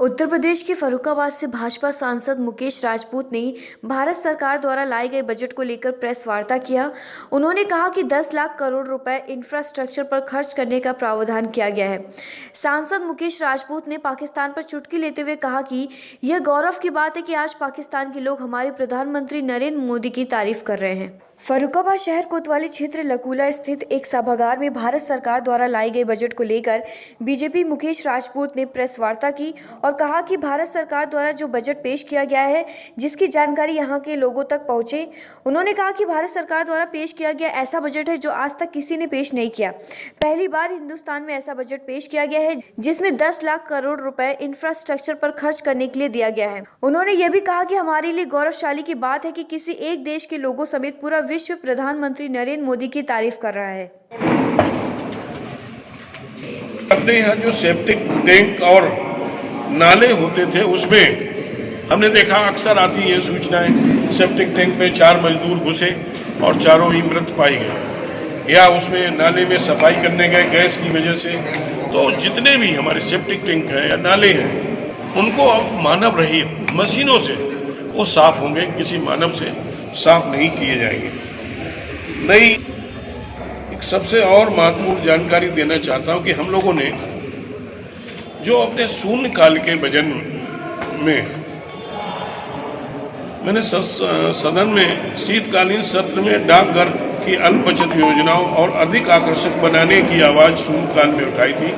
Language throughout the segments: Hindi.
उत्तर प्रदेश के फर्रुखाबाद से भाजपा सांसद मुकेश राजपूत ने भारत सरकार द्वारा लाए गए बजट को लेकर प्रेस वार्ता किया। उन्होंने कहा कि 10 लाख करोड़ रुपए इंफ्रास्ट्रक्चर पर खर्च करने का प्रावधान किया गया है। सांसद मुकेश राजपूत ने पाकिस्तान पर चुटकी लेते हुए कहा कि यह गौरव की बात है कि आज पाकिस्तान के लोग हमारे प्रधानमंत्री नरेंद्र मोदी की तारीफ कर रहे हैं। फर्रुखाबाद शहर कोतवाली क्षेत्र लकूला स्थित एक सभागार में भारत सरकार द्वारा लाई गई बजट को लेकर बीजेपी मुकेश राजपूत ने प्रेस वार्ता की और कहा कि भारत सरकार द्वारा जो बजट पेश किया गया है जिसकी जानकारी यहां के लोगों तक पहुंचे। उन्होंने कहा कि भारत सरकार द्वारा पेश किया गया ऐसा बजट है जो आज तक किसी ने पेश नहीं किया। पहली बार हिंदुस्तान में ऐसा बजट पेश किया गया है जिसमें 10 लाख करोड़ रुपए इंफ्रास्ट्रक्चर पर खर्च करने के लिए दिया गया है। उन्होंने यह भी कहा कि हमारे लिए गौरवशाली की बात है कि किसी एक देश के लोगों समेत पूरा विश्व प्रधानमंत्री नरेंद्र मोदी की तारीफ कर रहा है। अपने यहाँ जो सेप्टिक टैंक और नाले होते थे उसमें हमने देखा अक्सर आती है सूचनाएं, सेप्टिक टैंक में 4 मजदूर घुसे और चारों ही मृत पाए गए, या उसमें नाले में सफाई करने गए गैस की वजह से। तो जितने भी हमारे सेप्टिक टैंक हैं या नाले हैं उनको अब मानव रहित मशीनों से वो साफ होंगे, किसी मानव से साफ नहीं किए जाएंगे। नई एक सबसे और महत्वपूर्ण जानकारी देना चाहता हूं कि हम लोगों ने जो अपने शून्य काल के बजट में मैंने सदन में शीतकालीन सत्र में डाकघर की अल्प बचत योजनाओं और अधिक आकर्षक बनाने की आवाज शून्यकाल में उठाई थी,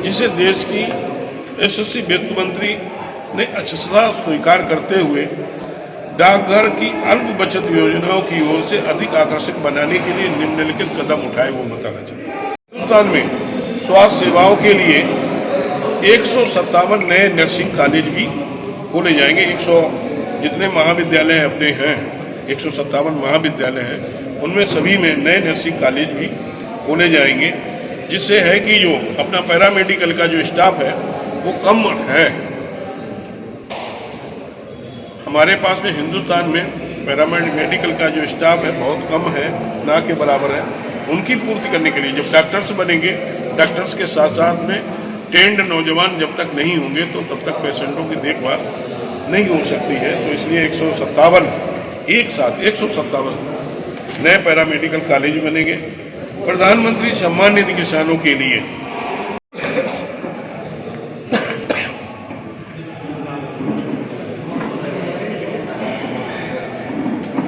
जिसे देश की यशस्वी वित्त मंत्री ने अच्छता स्वीकार करते हुए डाकघर की अल्प बचत योजनाओं की ओर से अधिक आकर्षक बनाने के लिए निम्नलिखित कदम उठाए वो बताना चाहते हैं। हिंदुस्तान में स्वास्थ्य सेवाओं के लिए 157 नए नर्सिंग कॉलेज भी खोले जाएंगे। 100 जितने महाविद्यालय अपने हैं, 157 महाविद्यालय हैं, उनमें सभी में नए नर्सिंग कॉलेज भी खोले जाएंगे, जिससे है कि जो अपना पैरामेडिकल का जो स्टाफ है वो कम है। हमारे पास में हिंदुस्तान में पैरामेडिकल का जो स्टाफ है बहुत कम है, ना के बराबर है। उनकी पूर्ति करने के लिए जब डॉक्टर्स बनेंगे, डॉक्टर्स के साथ साथ में ट्रेंड नौजवान जब तक नहीं होंगे तो तब तक पेशेंटों की देखभाल नहीं हो सकती है। तो इसलिए 157 एक साथ 157 नए पैरामेडिकल कॉलेज बनेंगे। प्रधानमंत्री सम्मान निधि किसानों के लिए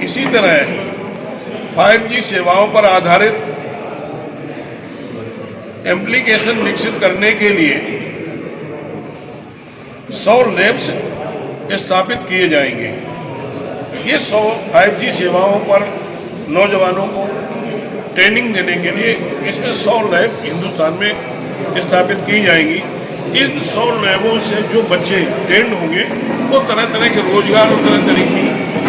इसी तरह 5G सेवाओं पर आधारित एप्लीकेशन विकसित करने के लिए 100 लैब्स स्थापित किए जाएंगे। ये 100 5G सेवाओं पर नौजवानों को ट्रेनिंग देने के लिए इसमें 100 लैब हिंदुस्तान में स्थापित की जाएंगी। इन 100 लैबों से जो बच्चे ट्रेंड होंगे वो तरह तरह के रोजगार और तरह तरह की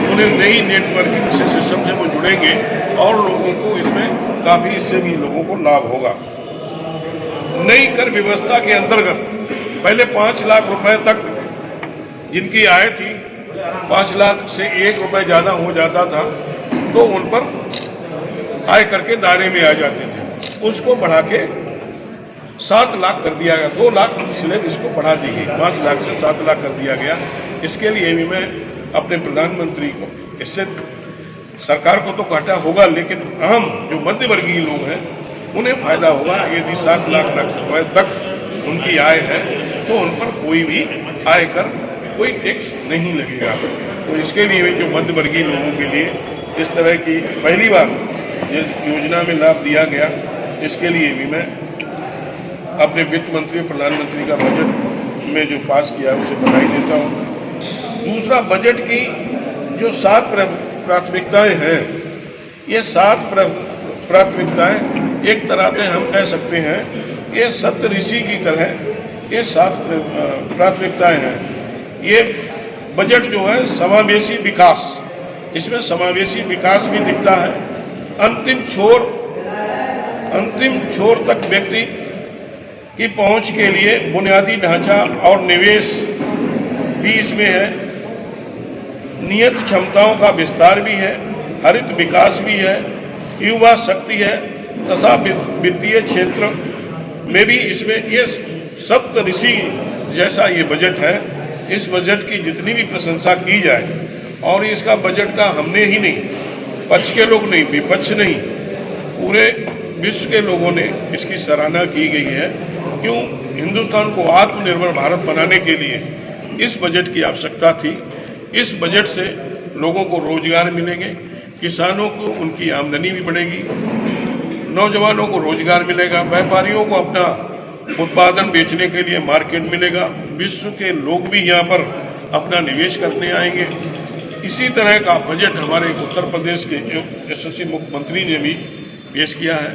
उन्हें नई नेटवर्किंग सिस्टम से वो जुड़ेंगे और लोगों को इसमें काफी, इससे भी लोगों को लाभ होगा। नई कर व्यवस्था के अंतर्गत पहले 5 लाख रुपए तक जिनकी आय थी, 5 लाख से 1 रुपए ज्यादा हो जाता था तो उन पर आय कर के दायरे में आ जाते थे। उसको बढ़ा के 7 लाख कर दिया गया। 2 लाख स्लैब इसको बढ़ा दी गई, 5 लाख से 7 लाख कर दिया गया। इसके लिए भी मैं अपने प्रधानमंत्री को, इससे सरकार को तो घाटा होगा लेकिन आम जो मध्यवर्गीय लोग हैं उन्हें फायदा होगा। यदि 7 लाख रुपए तक उनकी आय है तो उन पर कोई भी आय कर, कोई टैक्स नहीं लगेगा। तो इसके लिए भी जो मध्यवर्गीय लोगों के लिए इस तरह की पहली बार योजना में लाभ दिया गया, इसके लिए भी मैं अपने वित्त मंत्री प्रधानमंत्री का बजट में जो पास किया उसे बधाई देता हूँ। दूसरा, बजट की जो 7 प्राथमिकताएं हैं, ये 7 प्राथमिकताएं एक तरह से हम कह सकते हैं ये सप्त ऋषि की तरह ये 7 प्राथमिकताएं हैं। ये बजट जो है समावेशी विकास, इसमें समावेशी विकास भी दिखता है। अंतिम छोर तक व्यक्ति की पहुंच के लिए बुनियादी ढांचा और निवेश भी इसमें है। नियत क्षमताओं का विस्तार भी है, हरित विकास भी है, युवा शक्ति है तथा वित्तीय क्षेत्र में भी इसमें ये सप्त ऋषि जैसा ये बजट है, इस बजट की जितनी भी प्रशंसा की जाए, और इसका बजट का हमने ही नहीं, पक्ष के लोग नहीं, विपक्ष नहीं, पूरे विश्व के लोगों ने इसकी सराहना की गई है। क्यों? हिंदुस्तान को आत्मनिर्भर भारत बनाने के लिए इस बजट की आवश्यकता थी। इस बजट से लोगों को रोजगार मिलेंगे, किसानों को उनकी आमदनी भी बढ़ेगी, नौजवानों को रोजगार मिलेगा, व्यापारियों को अपना उत्पादन बेचने के लिए मार्केट मिलेगा, विश्व के लोग भी यहाँ पर अपना निवेश करने आएंगे। इसी तरह का बजट हमारे उत्तर प्रदेश के यशस्वी मुख्यमंत्री ने भी पेश किया है।